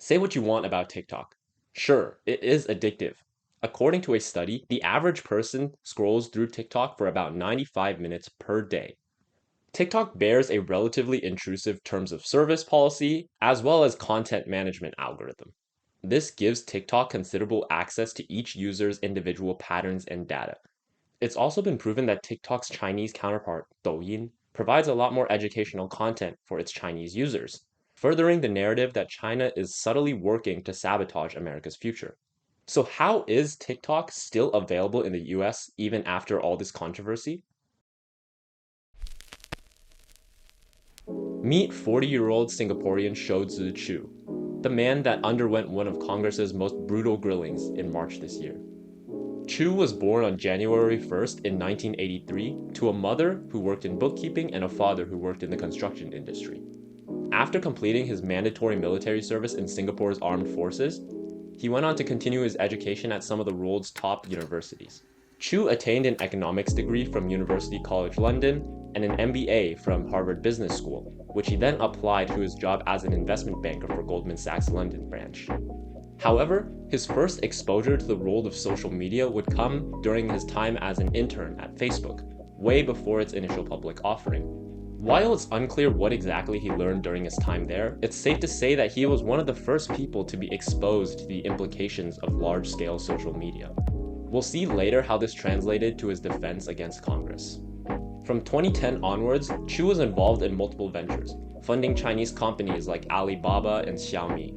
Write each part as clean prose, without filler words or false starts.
Say what you want about TikTok. Sure, it is addictive. According to a study, the average person scrolls through TikTok for about 95 minutes per day. TikTok bears a relatively intrusive terms of service policy as well as content management algorithm. This gives TikTok considerable access to each user's individual patterns and data. It's also been proven that TikTok's Chinese counterpart, Douyin, provides a lot more educational content for its Chinese users, furthering the narrative that China is subtly working to sabotage America's future. So, how is TikTok still available in the US even after all this controversy? Meet 40-year-old Singaporean Shou Chu, the man that underwent one of Congress's most brutal grillings in March this year. Chu was born on January 1st in 1983 to a mother who worked in bookkeeping and a father who worked in the construction industry. After completing his mandatory military service in Singapore's armed forces, he went on to continue his education at some of the world's top universities. Chu attained an economics degree from University College London and an MBA from Harvard Business School, which he then applied to his job as an investment banker for Goldman Sachs London branch. However, his first exposure to the world of social media would come during his time as an intern at Facebook, way before its initial public offering. While it's unclear what exactly he learned during his time there, it's safe to say that he was one of the first people to be exposed to the implications of large-scale social media. We'll see later how this translated to his defense against Congress. From 2010 onwards, Chu was involved in multiple ventures, funding Chinese companies like Alibaba and Xiaomi.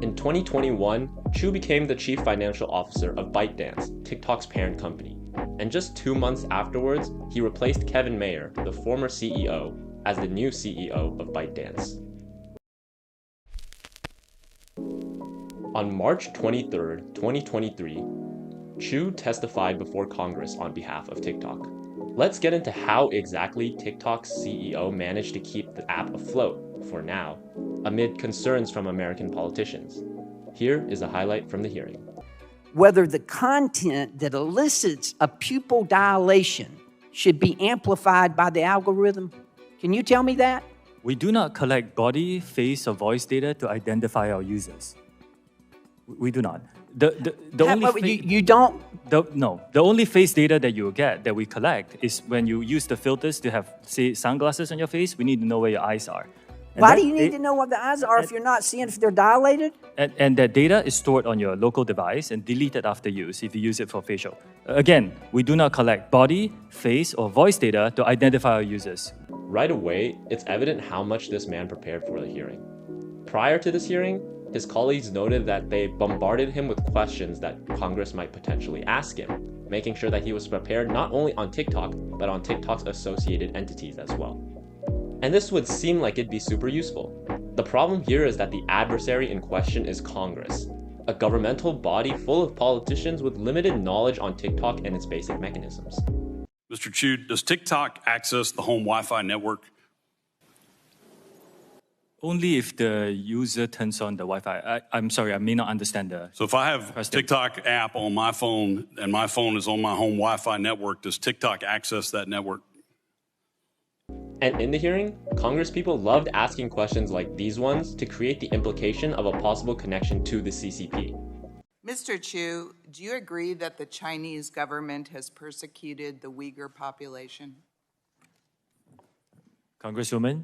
In 2021, Chu became the chief financial officer of ByteDance, TikTok's parent company. And just 2 months afterwards, he replaced Kevin Mayer, the former CEO, as the new CEO of ByteDance. On March 23, 2023, Chu testified before Congress on behalf of TikTok. Let's get into how exactly TikTok's CEO managed to keep the app afloat, for now, amid concerns from American politicians. Here is a highlight from the hearing. Whether the content that elicits a pupil dilation should be amplified by the algorithm. Can you tell me that? We do not collect body, face, or voice data to identify our users. We do not. You don't? No. The only face data that you will get, that we collect, is when you use the filters to have, say, sunglasses on your face. We need to know where your eyes are. Why do you need to know what the eyes are if you're not seeing if they're dilated? And that data is stored on your local device and deleted after use if you use it for facial. Again, we do not collect body, face, or voice data to identify our users. Right away, it's evident how much this man prepared for the hearing. Prior to this hearing, his colleagues noted that they bombarded him with questions that Congress might potentially ask him, making sure that he was prepared not only on TikTok, but on TikTok's associated entities as well. And this would seem like it'd be super useful. The problem here is that the adversary in question is Congress, a governmental body full of politicians with limited knowledge on TikTok and its basic mechanisms. Mr. Chu, does TikTok access the home Wi-Fi network? Only if the user turns on the Wi-Fi. I'm sorry, I may not understand the So if I have a TikTok app on my phone and my phone is on my home Wi-Fi network, does TikTok access that network? And in the hearing, Congress people loved asking questions like these ones to create the implication of a possible connection to the CCP. Mr. Chu, do you agree that the Chinese government has persecuted the Uyghur population? Congresswoman,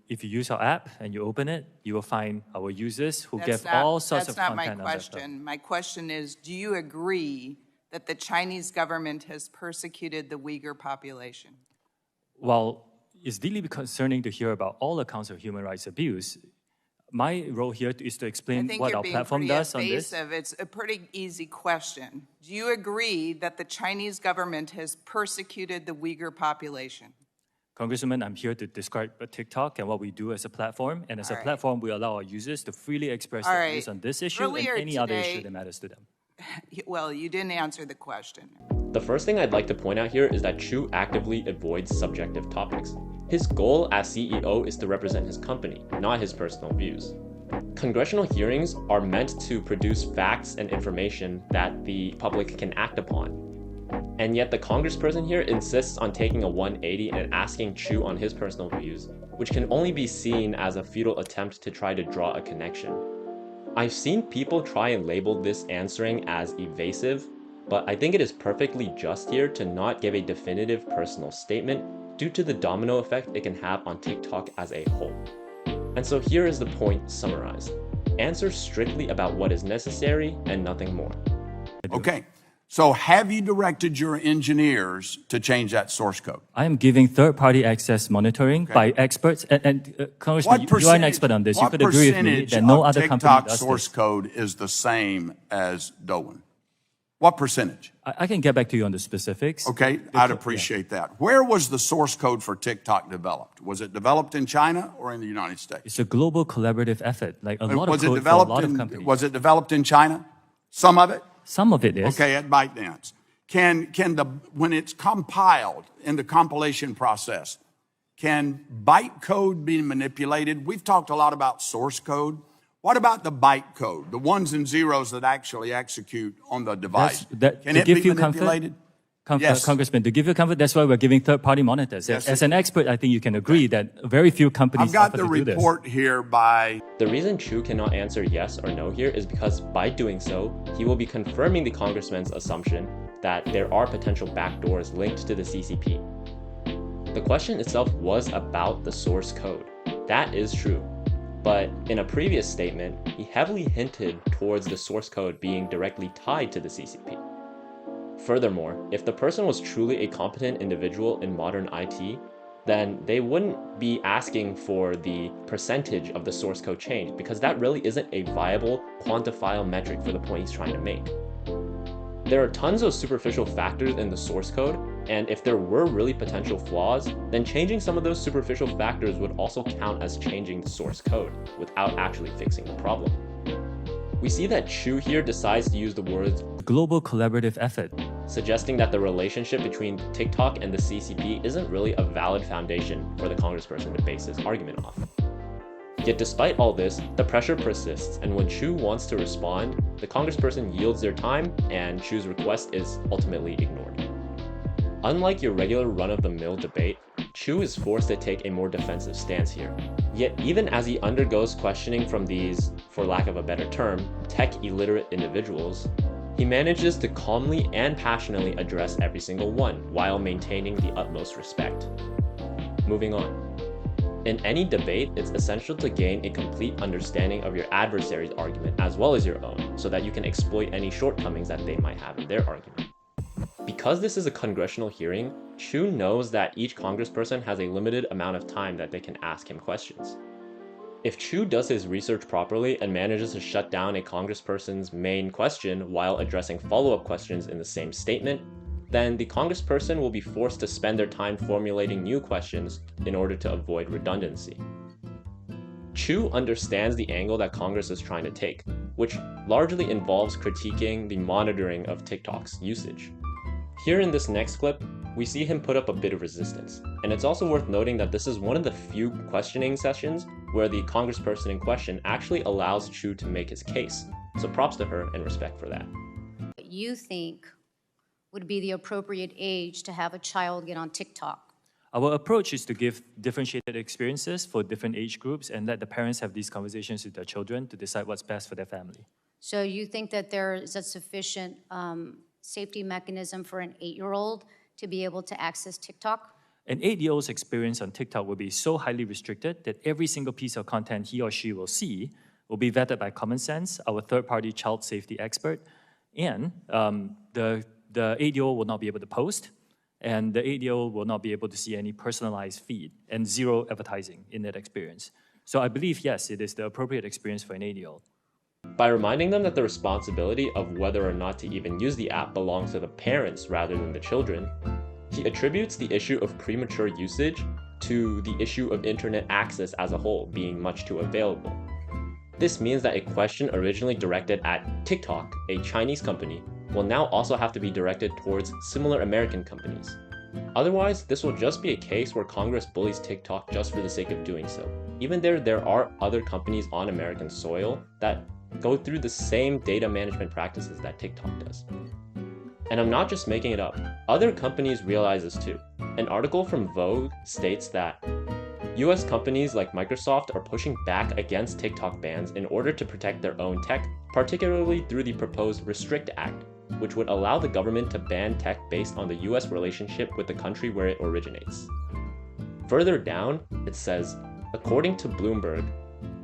if you use our app and you open it, you will find our users who give all sorts of content. That's not my question. My question is, do you agree that the Chinese government has persecuted the Uyghur population? Well, it's deeply concerning to hear about all accounts of human rights abuse. My role here is to explain what our platform does on this. It's a pretty easy question. Do you agree that the Chinese government has persecuted the Uyghur population? Congresswoman, I'm here to describe TikTok and what we do as a platform. And as a platform, we allow our users to freely express their views on this issue and any other issue that matters to them. Well, you didn't answer the question. The first thing I'd like to point out here is that Chu actively avoids subjective topics. His goal as CEO is to represent his company, not his personal views. Congressional hearings are meant to produce facts and information that the public can act upon. And yet the congressperson here insists on taking a 180 and asking Chu on his personal views, which can only be seen as a futile attempt to try to draw a connection. I've seen people try and label this answering as evasive, but I think it is perfectly just here to not give a definitive personal statement due to the domino effect it can have on TikTok as a whole. And so here is the point summarized. Answer strictly about what is necessary and nothing more. Okay. So have you directed your engineers to change that source code? I am giving third-party access monitoring by experts. And Congressman, you are an expert on this. You could agree with me that no other company TikTok does source this. code is the same as Doan? What percentage? I can get back to you on the specifics. Okay, I'd appreciate that. Where was the source code for TikTok developed? Was it developed in China or in the United States? It's a global collaborative effort, like a lot of Was it code for a developed lot of companies. Was it developed in China? Some of it? Some of it is. Okay, at ByteDance. When it's compiled in the compilation process, can bytecode be manipulated? We've talked a lot about source code. What about the bytecode, the ones and zeros that actually execute on the device? Can it be manipulated? Yes. Congressman, to give you comfort, that's why we're giving third-party monitors. Yes, As an expert, I think you can agree that very few companies I've got offer the to do this. report here by... The reason Chu cannot answer yes or no here is because by doing so, he will be confirming the congressman's assumption that there are potential backdoors linked to the CCP. The question itself was about the source code. That is true. But in a previous statement, he heavily hinted towards the source code being directly tied to the CCP. Furthermore, if the person was truly a competent individual in modern IT, then they wouldn't be asking for the percentage of the source code change, because that really isn't a viable, quantifiable metric for the point he's trying to make. There are tons of superficial factors in the source code, and if there were really potential flaws, then changing some of those superficial factors would also count as changing the source code without actually fixing the problem. We see that Chu here decides to use the words global collaborative effort, suggesting that the relationship between TikTok and the CCP isn't really a valid foundation for the congressperson to base his argument off. Yet despite all this, the pressure persists, and when Chu wants to respond, the congressperson yields their time, and Chu's request is ultimately ignored. Unlike your regular run-of-the-mill debate, Chu is forced to take a more defensive stance here. Yet even as he undergoes questioning from these, for lack of a better term, tech-illiterate individuals, he manages to calmly and passionately address every single one while maintaining the utmost respect. Moving on. In any debate, it's essential to gain a complete understanding of your adversary's argument as well as your own, so that you can exploit any shortcomings that they might have in their argument. Because this is a congressional hearing, Chu knows that each congressperson has a limited amount of time that they can ask him questions. If Chu does his research properly and manages to shut down a congressperson's main question while addressing follow-up questions in the same statement, then the congressperson will be forced to spend their time formulating new questions in order to avoid redundancy. Chu understands the angle that Congress is trying to take, which largely involves critiquing the monitoring of TikTok's usage. Here in this next clip, we see him put up a bit of resistance, and it's also worth noting that this is one of the few questioning sessions where the congressperson in question actually allows Chu to make his case, so props to her and respect for that. You think would be the appropriate age to have a child get on TikTok? Our approach is to give differentiated experiences for different age groups and let the parents have these conversations with their children to decide what's best for their family. So you think that there is a sufficient safety mechanism for an 8-year-old to be able to access TikTok? An 8-year-old's experience on TikTok will be so highly restricted that every single piece of content he or she will see will be vetted by Common Sense, our third-party child safety expert, and the 8-year-old will not be able to post, and the 8-year-old will not be able to see any personalized feed and zero advertising in that experience. So I believe, yes, it is the appropriate experience for an 8-year-old. By reminding them that the responsibility of whether or not to even use the app belongs to the parents rather than the children, he attributes the issue of premature usage to the issue of internet access as a whole being much too available. This means that a question originally directed at TikTok, a Chinese company, will now also have to be directed towards similar American companies. Otherwise, this will just be a case where Congress bullies TikTok just for the sake of doing so, even there are other companies on American soil that go through the same data management practices that TikTok does. And I'm not just making it up. Other companies realize this too. An article from Vogue states that US companies like Microsoft are pushing back against TikTok bans in order to protect their own tech, particularly through the proposed Restrict Act, which would allow the government to ban tech based on the US relationship with the country where it originates. Further down, it says, according to Bloomberg,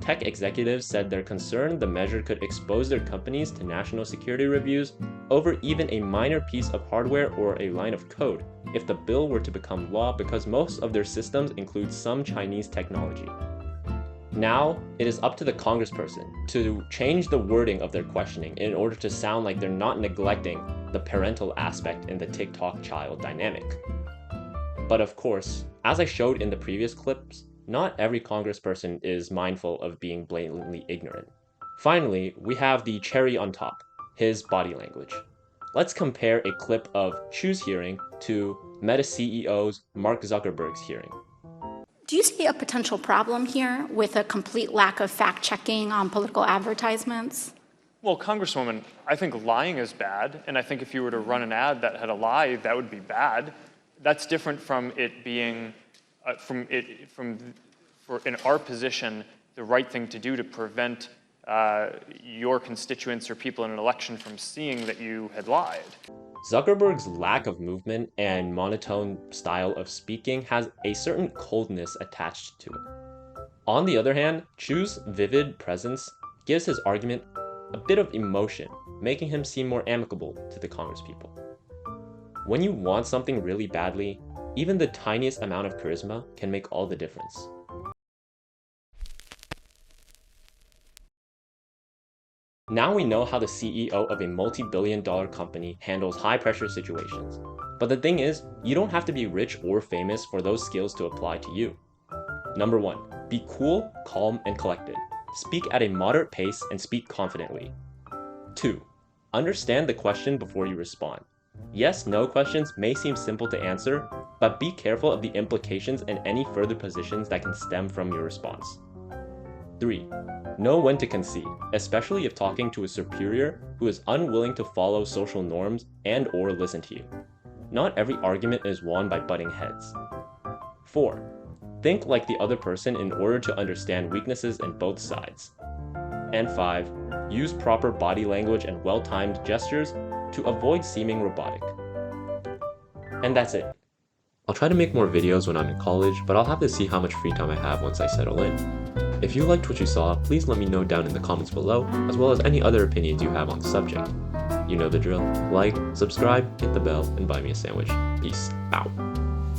tech executives said they're concerned the measure could expose their companies to national security reviews over even a minor piece of hardware or a line of code if the bill were to become law because most of their systems include some Chinese technology. Now, it is up to the congressperson to change the wording of their questioning in order to sound like they're not neglecting the parental aspect in the TikTok child dynamic. But of course, as I showed in the previous clips, not every congressperson is mindful of being blatantly ignorant. Finally, we have the cherry on top, his body language. Let's compare a clip of Chu's hearing to Meta CEO's Mark Zuckerberg's hearing. Do you see a potential problem here with a complete lack of fact-checking on political advertisements? Well, Congresswoman, I think lying is bad, and I think if you were to run an ad that had a lie, that would be bad. That's different from it being, in our position, the right thing to do to prevent your constituents or people in an election from seeing that you had lied. Zuckerberg's lack of movement and monotone style of speaking has a certain coldness attached to it. On the other hand, Chu's vivid presence gives his argument a bit of emotion, making him seem more amicable to the congresspeople. When you want something really badly, even the tiniest amount of charisma can make all the difference. Now we know how the CEO of a multi-billion-dollar company handles high-pressure situations. But the thing is, you don't have to be rich or famous for those skills to apply to you. Number 1, be cool, calm, and collected. Speak at a moderate pace and speak confidently. 2, understand the question before you respond. Yes, no questions may seem simple to answer, but be careful of the implications and any further positions that can stem from your response. 3, know when to concede, especially if talking to a superior who is unwilling to follow social norms and/or listen to you. Not every argument is won by butting heads. 4, think like the other person in order to understand weaknesses in both sides. And 5, use proper body language and well-timed gestures to avoid seeming robotic. And that's it. I'll try to make more videos when I'm in college, but I'll have to see how much free time I have once I settle in. If you liked what you saw, please let me know down in the comments below, as well as any other opinions you have on the subject. You know the drill. Like, subscribe, hit the bell, and buy me a sandwich. Peace out.